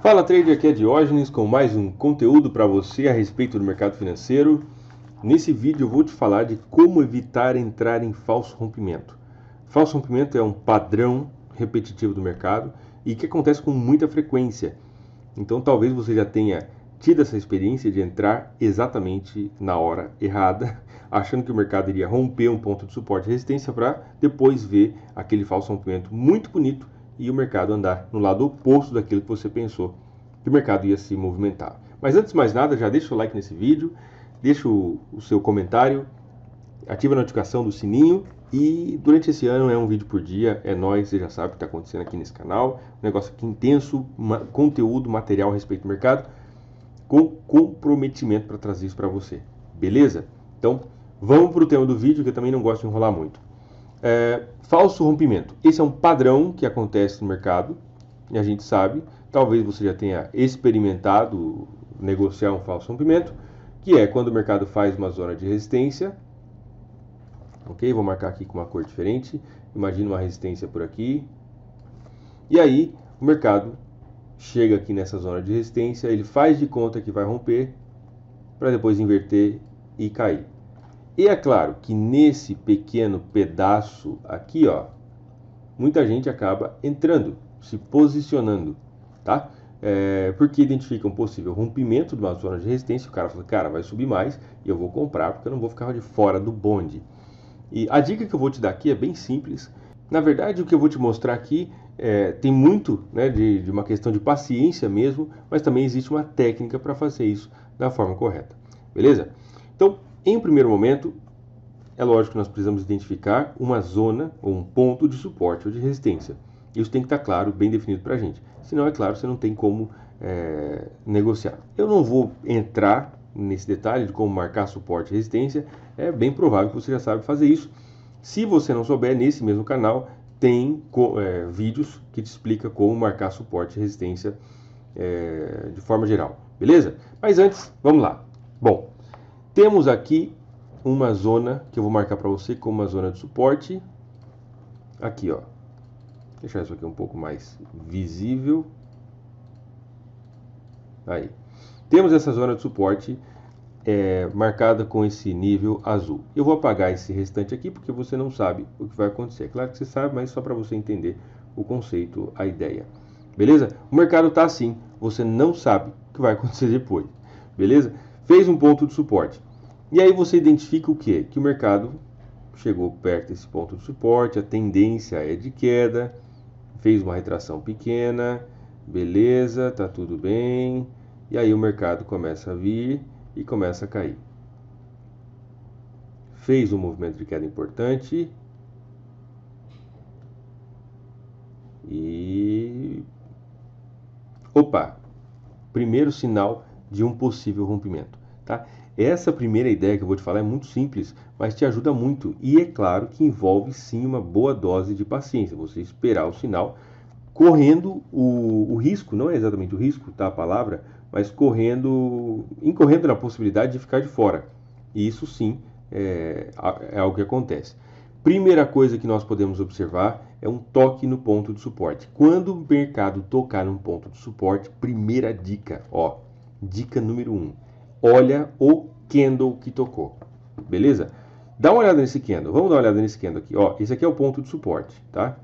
Fala trader, aqui é Diógenes com mais um conteúdo para você a respeito do mercado financeiro. Nesse vídeo eu vou te falar de como evitar entrar em falso rompimento. Falso rompimento é um padrão repetitivo do mercado e que acontece com muita frequência. Então talvez você já tenha tido essa experiência de entrar exatamente na hora errada, achando que o mercado iria romper um ponto de suporte e resistência para depois ver aquele falso rompimento muito bonito e o mercado andar no lado oposto daquilo que você pensou que o mercado ia se movimentar. Mas antes de mais nada, já deixa o like nesse vídeo, deixa o seu comentário, ativa a notificação do sininho e durante esse ano é um vídeo por dia, é nóis, você já sabe o que está acontecendo aqui nesse canal, um negócio aqui intenso, conteúdo, material a respeito do mercado, com comprometimento para trazer isso para você, beleza? Então, vamos para o tema do vídeo, que eu também não gosto de enrolar muito. Falso rompimento. Esse é um padrão que acontece no mercado, e a gente sabe, talvez você já tenha experimentado negociar um falso rompimento, que é quando o mercado faz uma zona de resistência, ok? Vou marcar aqui com uma cor diferente, imagina uma resistência por aqui, e aí o mercado chega aqui nessa zona de resistência, ele faz de conta que vai romper, para depois inverter e cair. E é claro que nesse pequeno pedaço aqui, ó, muita gente acaba entrando, se posicionando, tá? Porque identifica um possível rompimento de uma zona de resistência, o cara fala, cara, vai subir mais e eu vou comprar porque eu não vou ficar de fora do bonde. E a dica que eu vou te dar aqui é bem simples. Na verdade, o que eu vou te mostrar aqui tem muito, né, de uma questão de paciência mesmo, mas também existe uma técnica para fazer isso da forma correta, beleza? Então, em primeiro momento, é lógico que nós precisamos identificar uma zona ou um ponto de suporte ou de resistência. Isso tem que estar claro, bem definido para a gente. Senão, é claro, você não tem como negociar. Eu não vou entrar nesse detalhe de como marcar suporte e resistência. É bem provável que você já sabe fazer isso. Se você não souber, nesse mesmo canal tem vídeos que te explica como marcar suporte e resistência de forma geral. Beleza? Mas antes, vamos lá. Bom, temos aqui uma zona que eu vou marcar para você como uma zona de suporte. Aqui, ó. Vou deixar isso aqui um pouco mais visível. Aí. Temos essa zona de suporte marcada com esse nível azul. Eu vou apagar esse restante aqui porque você não sabe o que vai acontecer. Claro que você sabe, mas só para você entender o conceito, a ideia. Beleza? O mercado está assim. Você não sabe o que vai acontecer depois. Beleza? Fez um ponto de suporte. E aí você identifica o quê? Que o mercado chegou perto desse ponto de suporte, a tendência é de queda, fez uma retração pequena, beleza, tá tudo bem. E aí o mercado começa a vir e começa a cair. Fez um movimento de queda importante. E... opa! Primeiro sinal de um possível rompimento, tá? Essa primeira ideia que eu vou te falar é muito simples, mas te ajuda muito. E é claro que envolve sim uma boa dose de paciência. Você esperar o sinal, correndo o risco, não é exatamente o risco, tá a palavra, mas incorrendo na possibilidade de ficar de fora. E isso sim é algo que acontece. Primeira coisa que nós podemos observar é um toque no ponto de suporte. Quando o mercado tocar num ponto de suporte, primeira dica, ó, dica número 1. Olha o candle que tocou, beleza? Dá uma olhada nesse candle, vamos dar uma olhada nesse candle aqui, ó, esse aqui é o ponto de suporte, tá?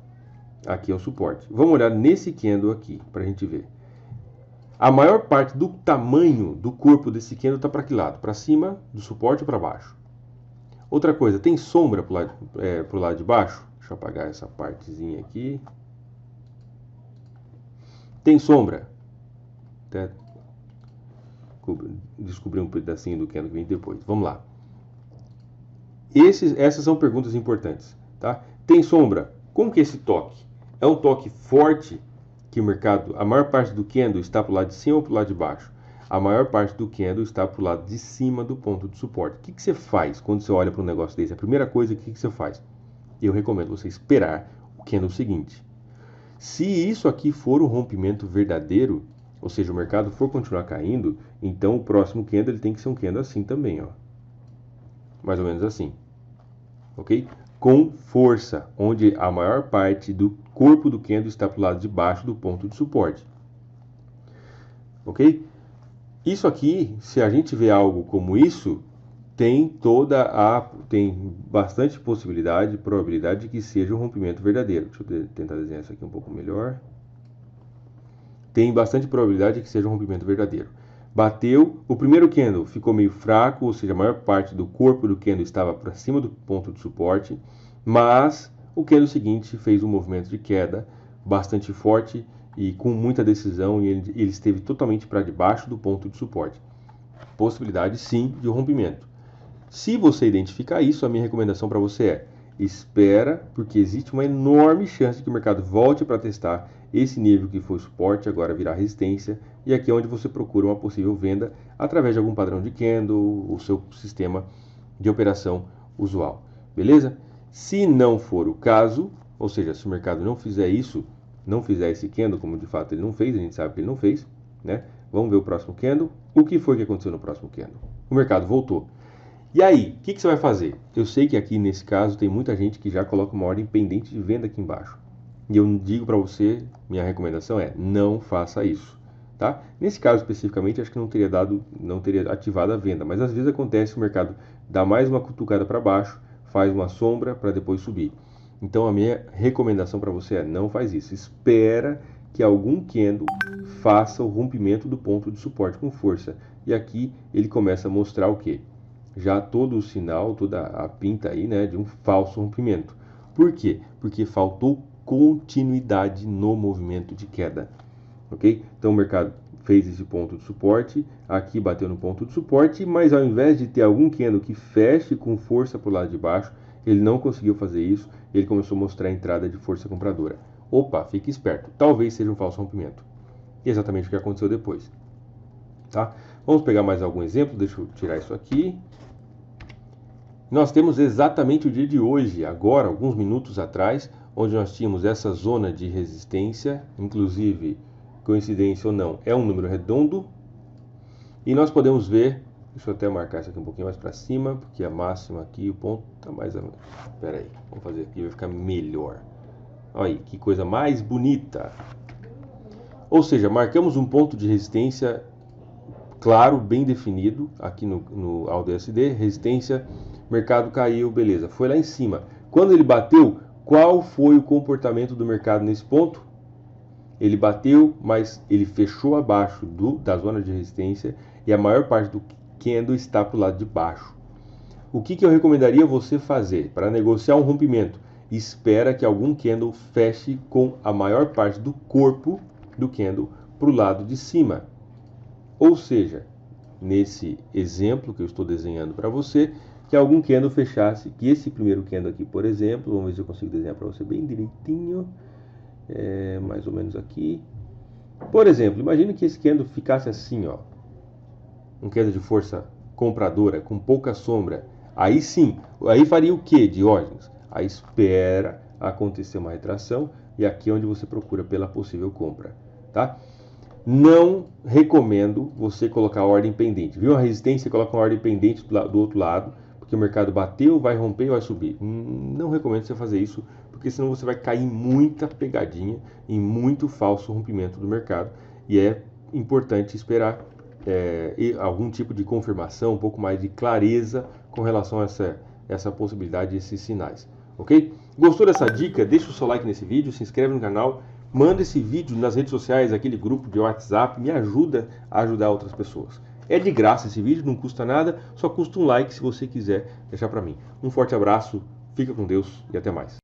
Aqui é o suporte. Vamos olhar nesse candle aqui, para a gente ver. A maior parte do tamanho do corpo desse candle está para que lado? Para cima do suporte ou para baixo? Outra coisa, tem sombra pro lado de baixo? Deixa eu apagar essa partezinha aqui. Tem sombra? Até descobrir um pedacinho do candle que vem depois. Vamos lá. Essas são perguntas importantes, tá? Tem sombra? Como que é esse toque? É um toque forte que o mercado, a maior parte do candle está para o lado de cima ou para o lado de baixo? A maior parte do candle está para o lado de cima do ponto de suporte. O que você faz quando você olha para um negócio desse? A primeira coisa, o que você faz? Eu recomendo você esperar o candle seguinte. Se isso aqui for um rompimento verdadeiro, ou seja, o mercado for continuar caindo, então o próximo candle ele tem que ser um candle assim também, ó. Mais ou menos assim. Ok? Com força, onde a maior parte do corpo do candle está para o lado de baixo do ponto de suporte. ok? Isso aqui, se a gente vê algo como isso, tem bastante possibilidade, probabilidade de que seja um rompimento verdadeiro. Deixa eu tentar desenhar isso aqui um pouco melhor. Tem bastante probabilidade de que seja um rompimento verdadeiro. Bateu, o primeiro candle ficou meio fraco, ou seja, a maior parte do corpo do candle estava para cima do ponto de suporte, mas o candle seguinte fez um movimento de queda bastante forte e com muita decisão, e ele esteve totalmente para debaixo do ponto de suporte. Possibilidade sim de rompimento. Se você identificar isso, a minha recomendação para você é: espera, porque existe uma enorme chance de que o mercado volte para testar esse nível que foi suporte, agora virar resistência, e aqui é onde você procura uma possível venda através de algum padrão de candle, o seu sistema de operação usual. Beleza? Se não for o caso, ou seja, se o mercado não fizer isso, não fizer esse candle, como de fato ele não fez, a gente sabe que ele não fez, né? Vamos ver o próximo candle. O que foi que aconteceu no próximo candle? O mercado voltou. E aí, o que você vai fazer? Eu sei que aqui nesse caso tem muita gente que já coloca uma ordem pendente de venda aqui embaixo. E eu digo para você, minha recomendação é: não faça isso, tá? Nesse caso especificamente, acho que não teria ativado a venda, mas às vezes acontece, o mercado dá mais uma cutucada para baixo, faz uma sombra para depois subir. Então a minha recomendação para você é: não faz isso. Espera que algum candle faça o rompimento do ponto de suporte com força. E aqui ele começa a mostrar o quê? Já todo o sinal, toda a pinta aí, né, de um falso rompimento. Por quê? Porque faltou continuidade no movimento de queda, ok? Então o mercado fez esse ponto de suporte, aqui bateu no ponto de suporte, mas ao invés de ter algum candle que feche com força para o lado de baixo, ele não conseguiu fazer isso, ele começou a mostrar a entrada de força compradora. Opa, fique esperto, talvez seja um falso rompimento. E exatamente o que aconteceu depois, tá? Vamos pegar mais algum exemplo, deixa eu tirar isso aqui. Nós temos exatamente o dia de hoje, agora, alguns minutos atrás, onde nós tínhamos essa zona de resistência, inclusive, coincidência ou não, é um número redondo, e nós podemos ver, deixa eu até marcar isso aqui um pouquinho mais para cima, porque a máxima aqui, o ponto está mais... Espera aí, vamos fazer aqui, vai ficar melhor. Olha aí, que coisa mais bonita. Ou seja, marcamos um ponto de resistência claro, bem definido, aqui no AUDSD, resistência, mercado caiu, beleza, foi lá em cima. Quando ele bateu, qual foi o comportamento do mercado nesse ponto? Ele bateu, mas ele fechou abaixo da zona de resistência e a maior parte do candle está para o lado de baixo. O que eu recomendaria você fazer para negociar um rompimento? Espera que algum candle feche com a maior parte do corpo do candle para o lado de cima. Ou seja, nesse exemplo que eu estou desenhando para você, que algum candle fechasse, que esse primeiro candle aqui, por exemplo, vamos ver se eu consigo desenhar para você bem direitinho, mais ou menos aqui. Por exemplo, imagine que esse candle ficasse assim, ó, um candle de força compradora, com pouca sombra. Aí sim, aí faria o que, Diógenes? Aí espera acontecer uma retração, e aqui é onde você procura pela possível compra, tá? Não recomendo você colocar a ordem pendente. Viu uma resistência, coloca uma ordem pendente do outro lado, porque o mercado bateu, vai romper e vai subir. Não recomendo você fazer isso, porque senão você vai cair em muita pegadinha, em muito falso rompimento do mercado. E é importante esperar algum tipo de confirmação, um pouco mais de clareza com relação a essa possibilidade, esses sinais. Ok? Gostou dessa dica? Deixa o seu like nesse vídeo, se inscreve no canal. Manda esse vídeo nas redes sociais, aquele grupo de WhatsApp, me ajuda a ajudar outras pessoas. É de graça esse vídeo, não custa nada, só custa um like se você quiser deixar para mim. Um forte abraço, fica com Deus e até mais.